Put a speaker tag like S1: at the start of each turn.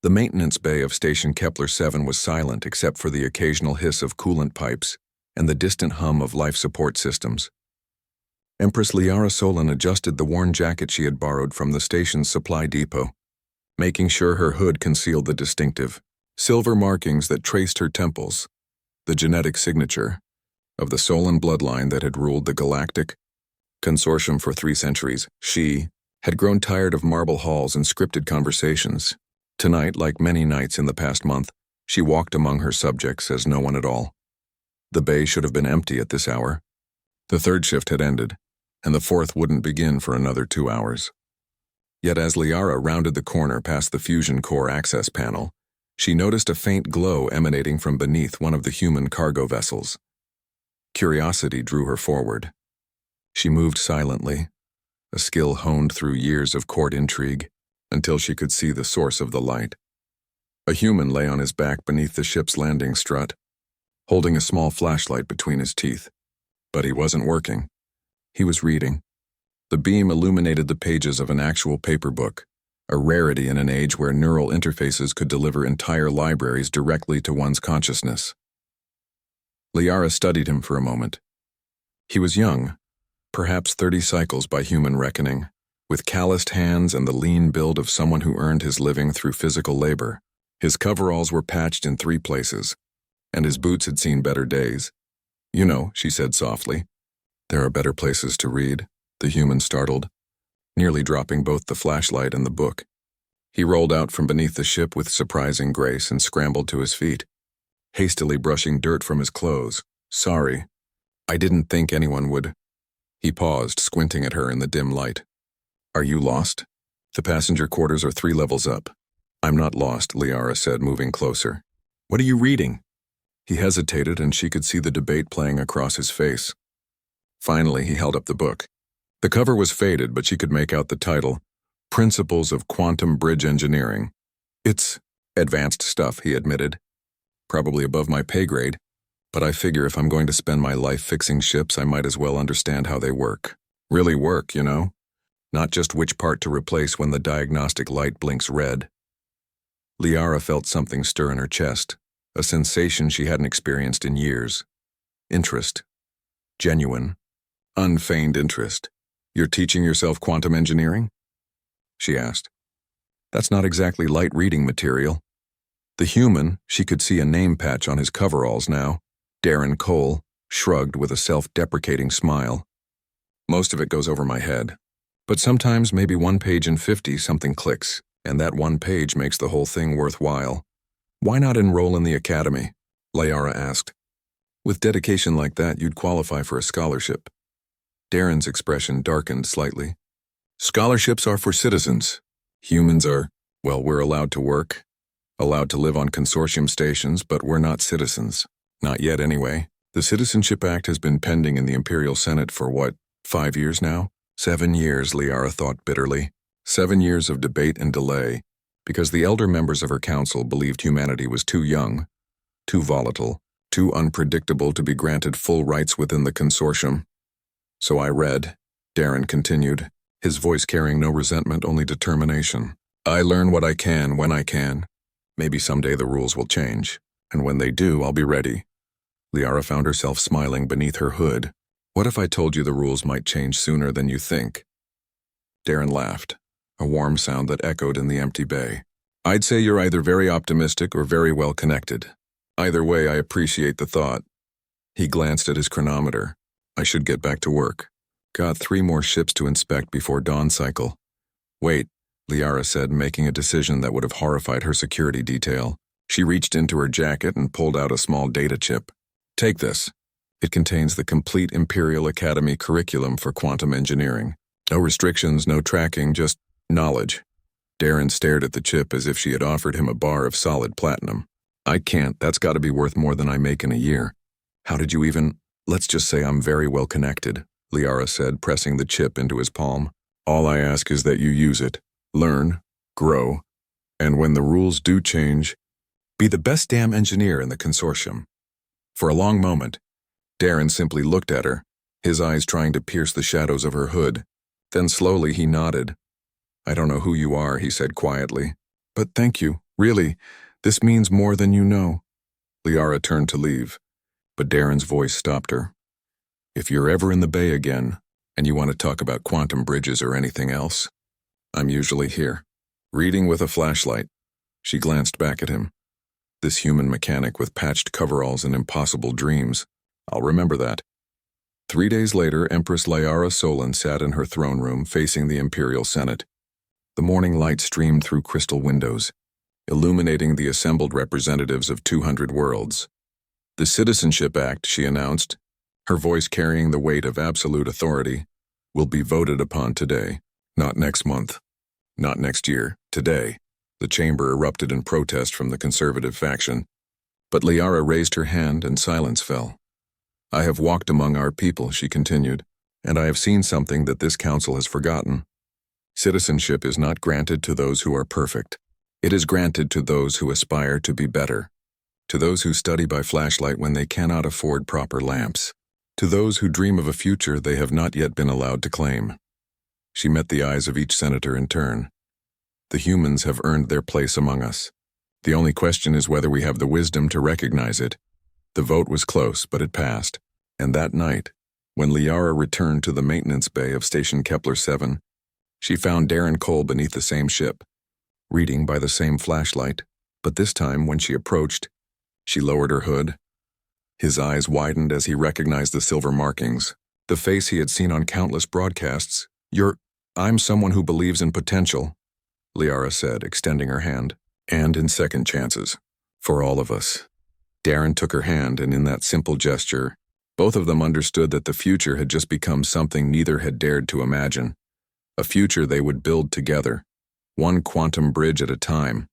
S1: The maintenance bay of Station Kepler 7 was silent except for the occasional hiss of coolant pipes and the distant hum of life support systems. Empress Liara Solon adjusted the worn jacket she had borrowed from the station's supply depot, making sure her hood concealed the distinctive silver markings that traced her temples, the genetic signature of the Solon bloodline that had ruled the galactic consortium for 3 centuries. She had grown tired of marble halls and scripted conversations. Tonight, like many nights in the past month, she walked among her subjects as no one at all. The bay should have been empty at this hour. The 3rd shift had ended, and the 4th wouldn't begin for another 2 hours. Yet as Liara rounded the corner past the fusion core access panel, she noticed a faint glow emanating from beneath one of the human cargo vessels. Curiosity drew her forward. She moved silently, a skill honed through years of court intrigue, until she could see the source of the light. A human lay on his back beneath the ship's landing strut, holding a small flashlight between his teeth. But he wasn't working. He was reading. The beam illuminated the pages of an actual paper book, a rarity in an age where neural interfaces could deliver entire libraries directly to one's consciousness. Liara studied him for a moment. He was young, perhaps 30 cycles by human reckoning, with calloused hands and the lean build of someone who earned his living through physical labor. His coveralls were patched in 3 places, and his boots had seen better days. "You know," she said softly. "There are better places to read," the human startled, nearly dropping both the flashlight and the book. He rolled out from beneath the ship with surprising grace and scrambled to his feet, hastily brushing dirt from his clothes. "Sorry. I didn't think anyone would." He paused, squinting at her in the dim light. "Are you lost? The passenger quarters are 3 levels up." "I'm not lost," Liara said, moving closer. "What are you reading?" He hesitated, and she could see the debate playing across his face. Finally, he held up the book. The cover was faded, but she could make out the title, Principles of Quantum Bridge Engineering. "It's advanced stuff," he admitted. "Probably above my pay grade, but I figure if I'm going to spend my life fixing ships, I might as well understand how they work. Really work, you know? Not just which part to replace when the diagnostic light blinks red." Liara felt something stir in her chest, a sensation she hadn't experienced in years. Interest. Genuine, unfeigned interest. "You're teaching yourself quantum engineering?" she asked. "That's not exactly light reading material." The human, she could see a name patch on his coveralls now, Darren Cole, shrugged with a self-deprecating smile. "Most of it goes over my head. But sometimes, maybe 1 page in 50, something clicks, and that 1 page makes the whole thing worthwhile. Why not enroll in the academy?" Liara asked. "With dedication like that, you'd qualify for a scholarship." Darren's expression darkened slightly. "Scholarships are for citizens. Humans are, well, we're allowed to work, allowed to live on consortium stations, but we're not citizens. Not yet, anyway. The Citizenship Act has been pending in the Imperial Senate for what, 5 years now? 7 years, Liara thought bitterly. 7 years of debate and delay, because the elder members of her council believed humanity was too young, too volatile, too unpredictable to be granted full rights within the consortium. "So I read," Darren continued, his voice carrying no resentment, only determination. "I learn what I can when I can. Maybe someday the rules will change, and when they do, I'll be ready." Liara found herself smiling beneath her hood. "What if I told you the rules might change sooner than you think?" Darren laughed, a warm sound that echoed in the empty bay. "I'd say you're either very optimistic or very well connected. Either way, I appreciate the thought." He glanced at his chronometer. "I should get back to work. Got 3 more ships to inspect before dawn cycle." "Wait," Liara said, making a decision that would have horrified her security detail. She reached into her jacket and pulled out a small data chip. "Take this. It contains the complete Imperial Academy curriculum for quantum engineering. No restrictions, no tracking, just knowledge." Darren stared at the chip as if she had offered him a bar of solid platinum. "I can't. That's got to be worth more than I make in a year. How did you even—" "Let's just say I'm very well connected," Liara said, pressing the chip into his palm. "All I ask is that you use it, learn, grow, and when the rules do change, be the best damn engineer in the consortium." For a long moment, Darren simply looked at her, his eyes trying to pierce the shadows of her hood. Then slowly he nodded. "I don't know who you are," he said quietly, "but thank you." Really, this means more than you know. Liara turned to leave, but Darren's voice stopped her. If you're ever in the Bay again, and you want to talk about quantum bridges or anything else, I'm usually here. Reading with a flashlight. She glanced back at him. This human mechanic with patched coveralls and impossible dreams. I'll remember that. 3 days later, Empress Liara Solon sat in her throne room facing the Imperial Senate. The morning light streamed through crystal windows, illuminating the assembled representatives of 200 worlds. The Citizenship Act, she announced, her voice carrying the weight of absolute authority, will be voted upon today, not next month, not next year, today. The chamber erupted in protest from the conservative faction, but Liara raised her hand and silence fell. I have walked among our people, she continued, and I have seen something that this council has forgotten. Citizenship is not granted to those who are perfect. It is granted to those who aspire to be better, to those who study by flashlight when they cannot afford proper lamps, to those who dream of a future they have not yet been allowed to claim. She met the eyes of each senator in turn. The humans have earned their place among us. The only question is whether we have the wisdom to recognize it. The vote was close, but it passed. And that night, when Liara returned to the maintenance bay of Station Kepler 7, she found Darren Cole beneath the same ship, reading by the same flashlight, but this time when she approached, she lowered her hood. His eyes widened as he recognized the silver markings, the face he had seen on countless broadcasts. I'm someone who believes in potential, Liara said, extending her hand, and in second chances. For all of us. Darren took her hand, and in that simple gesture, both of them understood that the future had just become something neither had dared to imagine. A future they would build together, one quantum bridge at a time.